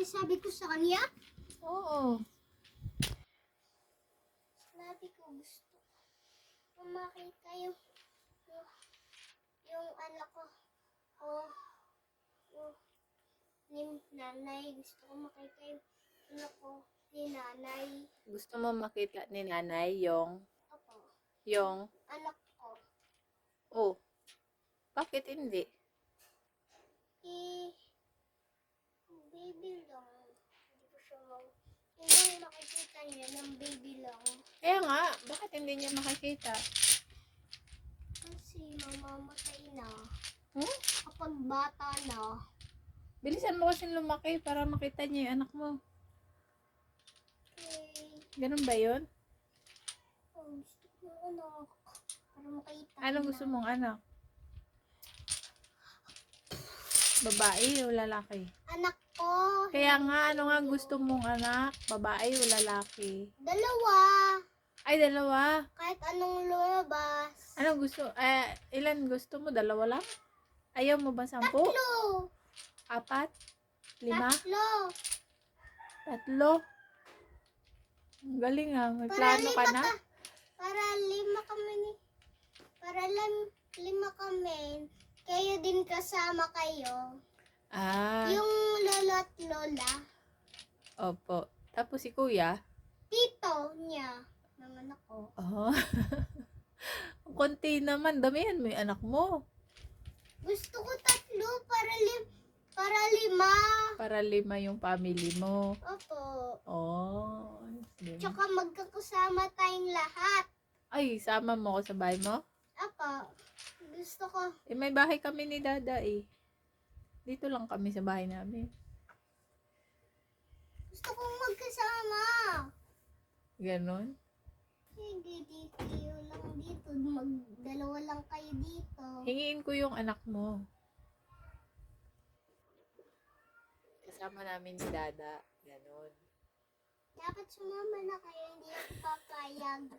sinasabi ko sa kanya? Oo. Sinabi ko gusto ko makita yung anak ko. O ni nanay. Gusto ko makita yung anak ko ni nanay. Gusto mo makita ni nanay yung Opo. Anak ko. oh, bakit hindi? Baby lang. Hindi ko siya hindi makikita niya ng baby lang. Kaya nga, bakit hindi niya makikita? Kasi mamamatay na. Hmm? Kapag bata na. Bilisan mo kasi lumaki para makita niya yung anak mo. Ganun ba yun? Gusto ko anak. Para makita. Anong gusto mong anak? Babae o lalaki? Anak ko. Kaya nga, ano nga gusto mong anak? Babae o lalaki? Dalawa. Ay, dalawa. Kahit anong lumabas. Anong gusto? Ilan gusto mo? Dalawa lang? Ayaw mo ba 10? 3. 4? 5? 3. 3? Ang galing ha. May plano ka na? Para 5 kami ni. Para 5 kami. Kayo din kasama kayo. Yung lolo at lola. Opo. Tapos si kuya? Tito niya. Ng anak ko. Oh. Konti naman. Damihan mo yung anak mo. Gusto ko 3 para 5. Para 5 yung family mo. Opo. Oh. Tsaka magkakasama tayong lahat. Ay, sama mo ako sa bahay mo? Opo. Gusto ko. May bahay kami ni Dada eh. Dito lang kami sa bahay namin. Gusto kong magkasama. Ganon? Hindi dito lang dito. Dalawa lang kayo dito. Hingiin ko yung anak mo. Kasama namin ni Dada. Ganon. Dapat sumama na kayo. Hindi ako papayag.